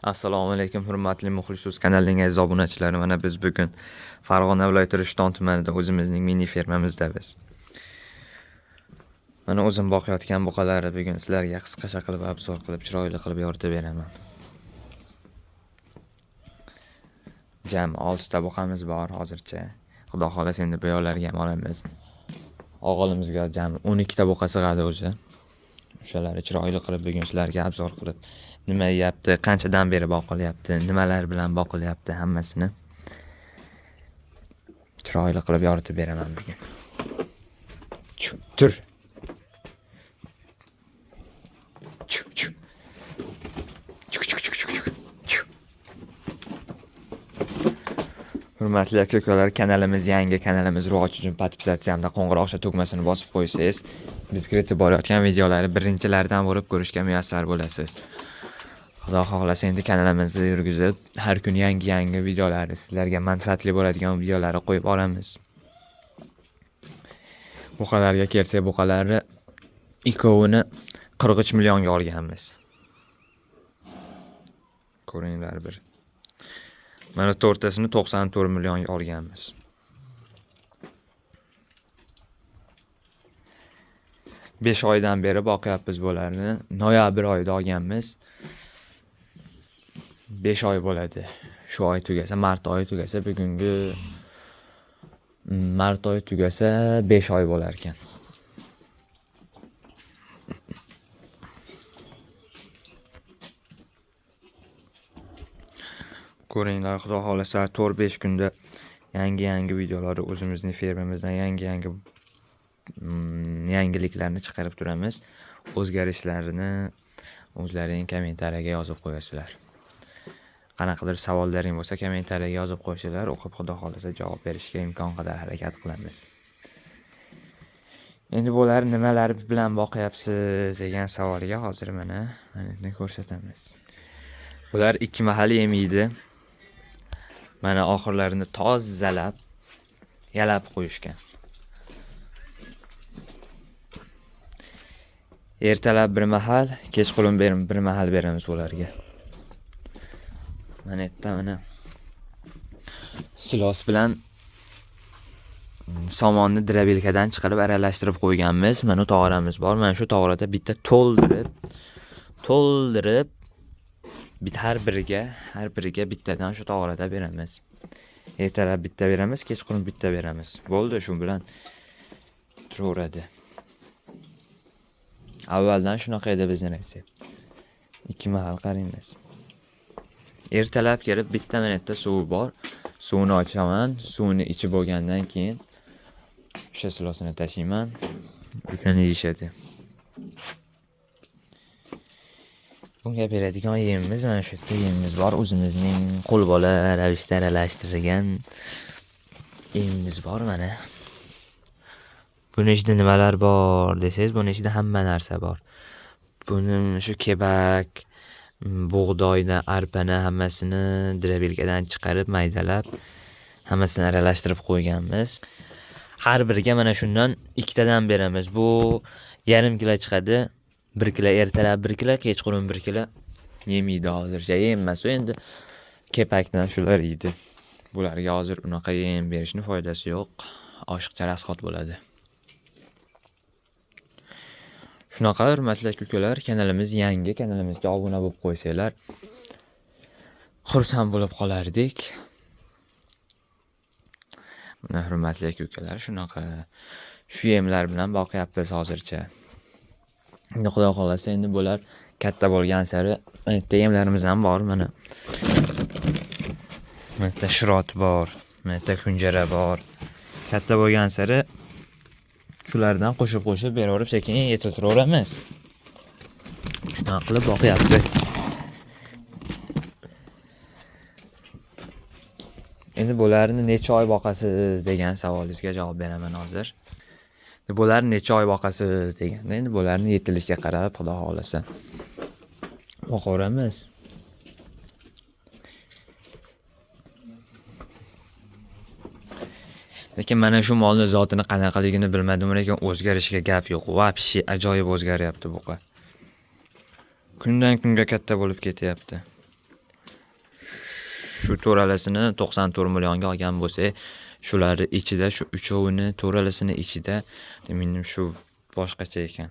Assalomu alaykum hurmatli muxlis kanalining aziz obunachilari. Mana biz bugun Farg'ona viloyati Rishton tumanida o'zimizning mini fermamizdamiz. Mana o'zim boqayotgan buqalarni bugun sizlarga qisqacha qilib obzor qilib, chiroyli qilib yoritib beraman. Jami 6 ta buqamiz bor hozircha. Xudo xolasa endi bu yo'llarga ham olamiz. O'g'limizga jami 12 ta buqa sig'adi o'zi. O'shalarni chiroyli qilib bugun sizlarga obzor qilib nima yapti, qanchadan beri boqilyapti, nimalar bilan boqilyapti, hammasini chiroyli qilib yoritib beraman bugun. Tur. Hurmatli aka-ukalar, kanalimiz yangi, kanalimiz rivoji uchun podpisatsiya hamda qo'ng'iroqcha tugmasini bosib qo'ysangiz, biz kiritib borayotgan videolarni birinchilardan bo'lib ko'rishga muyassar bo'lasiz. Xudo xohlasa endi kanalimizni yurgizib, har kun yangi videolarni, sizlarga manfaatli bo'ladigan videolarni qo'yib boramiz. Buqalarga kelsak, buqalarni ikkovini 43 millionga olganmiz. Ko'ringlar bir. Mana to'rtasini 94 millionga olganmiz. Besh oydan beri boqyapmiz bularni. Noyabr oyida olganmiz. 5 oy bo'ladi. Shu oy tugasa, mart oyi tugasa, bugungi mart oyi tugasa 5 oy bo'lar ekan. Ko'ringlar, xudo xolasa 4-5 kunda yangi videolarni o'zimizning fermamizdan yangiliklarni chiqarib turamiz. O'zgarishlarini o'zlaring kommentariyaga yozib qo'yasizlar. Qanaqadir savollaring bo'lsa kommentariyaga yozib qo'yinglar, o'qib xudo xolasa javob berishga imkon qadar harakat qilamiz. Endi bular nimalar bilan boqyapsiz degan savolga hozir mana ko'rsatamiz. Bular 2 mahal yem yeydi. Mana oxirlarini tozalab, yalab qo'yishgan. Ertalab bir mahal, kechqurun bir mahal beramiz ularga. Mana yerda mana silos bilan somonni drabilkadan chiqarib aralashtirib qo'yganmiz. Mana tog'oramiz bor. Mana shu tog'orada bitta to'ldirib har biriga bittadan shu tog'orada beramiz. Ertalab bitta beramiz, kechqurun bitta beramiz. Bo'ldi, shu bilan turaveradi. Avvaldan shunaqa edi bizning retsept. 2 mahal qaraymiz. Ertalab kelib bitta minutda suv bor. Suvni ochaman, suvni ichib bo'lgandan keyin o'sha silosini tashiyman. Ekan yeyishadi. Bunga beradigan yemimiz mana shu yerda yemimiz bor. O'zimizning qo'lbola ravishda aralashtirgan yemimiz bor mana. Buni ichida nimalar bor desangiz, buni ichida hamma narsa bor. Buni shu kebak, bug'doyni, arpani hammasini drabilkadan chiqarib, maydalab, hammasini aralashtirib qo'yganmiz. Har biriga mana shundan 2 tadan beramiz. Bu yarim kilo chiqadi. 1 kilo ertalab, 1 kilo kechqurun 1 kilo yemaydi hozircha. Emas, endi kepakdan shular yeydi. Bularga hozir unaqa yem berishni foydasi yo'q. Oshiqcha rasxot bo'ladi. Shunaqa hurmatli aka-ukalar, kanalimiz yangi, kanalimizga obuna bo'lib qo'ysanglar xursand bo'lib qolardik. Mana hurmatli aka-ukalar, shunaqa shu yemlar bilan boqyapmiz hozircha. Endi xudo xolasa endi bular katta bo'lgan sari bitta yemlarimiz ham bor mana. Bitta shirot bor, bitta kunjara bor. Katta bo'lgan sari shulardan qo'shib beraverib sekin yetiraveramiz. Shunaqa qilib boqyapmiz. Endi bularni necha oy boqasiz degan savolingizga javob beraman hozir. Bularni necha oy boqasiz deganda, endi bularni yetilishiga qarab xudo xolasa boqaveramiz. Lekin mana shu molning zotini qanaqaligini bilmadim, lekin o'zgarishiga gap yo'q. Vapshi ajoyib o'zgaryapti buqa. Kundan kunga katta bo'lib ketyapti. shu to'ralasini 94 millionga olgan bo'lsak, shularni ichida, shu uchovini to'ralasini ichida mening shu boshqacha ekan.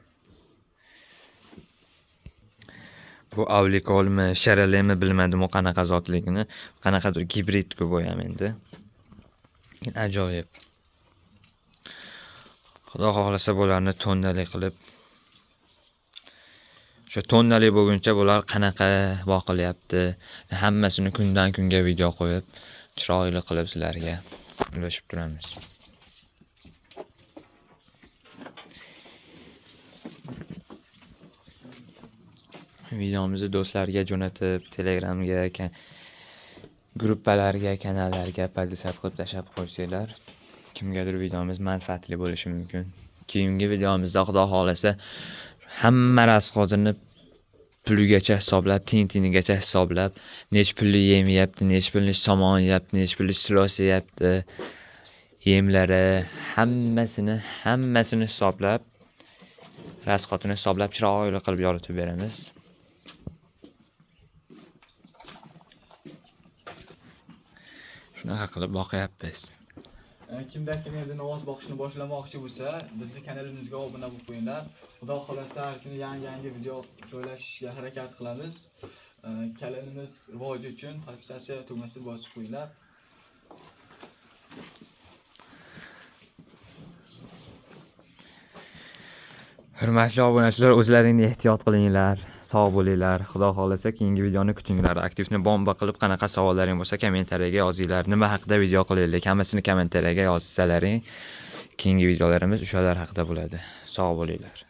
Bu avlikolmi, sharalemi bilmadim u qanaqa zotligini. Qanaqadir gibrid-ku bu ham endi. Ajoyib. Xudo xohlasa bularni tonnali qilib shu tonnali bo'lguncha bular qanaqa boqilyapti, hammasini kundan kunga video qo'yib, chiroyli qilib sizlarga ulashib turamiz. Videomizni do'stlarga jo'natib, Telegramga, gruppalarga, kanallarga podpisat qilib tashab qo'ysanglar, kimgadir videomiz manfaatli bo'lishi mumkin. Keyingi videomizda xudo xolasa hamma rasxodini puligacha hisoblab, tiyinigacha hisoblab, nech pulli yem yeyapti, nech pulli somon yeyapti, nech pulli silos yeyapti, yemlari hammasini hisoblab, rasxodini hisoblab chiroyli qilib yoritib beramiz. Shunaqa qilib boqyapmiz. Kimda kim endi novoz boqishni boshlamoqchi bo'lsa, bizning kanalimizga obuna bo'lib qo'yinglar. Xudo xolasa har kuni yangi video joylashishga harakat qilamiz. Kanalimiz rivoji uchun podpisatsiya tugmasini bosib qo'yinglar. Hurmatli obunachilar, o'zlaringni ehtiyot qilinglar, sog' bo'linglar. Xudo xolasa keyingi videoni kutinglar. Aktivni bomba qilib qanaqa savollaring bo'lsa kommentariyaga yozinglar. Nima haqida video qilaylik? Hammasini kommentariyaga yozsalaring, keyingi videolarimiz o'shalar haqida bo'ladi. Sog' bo'linglar.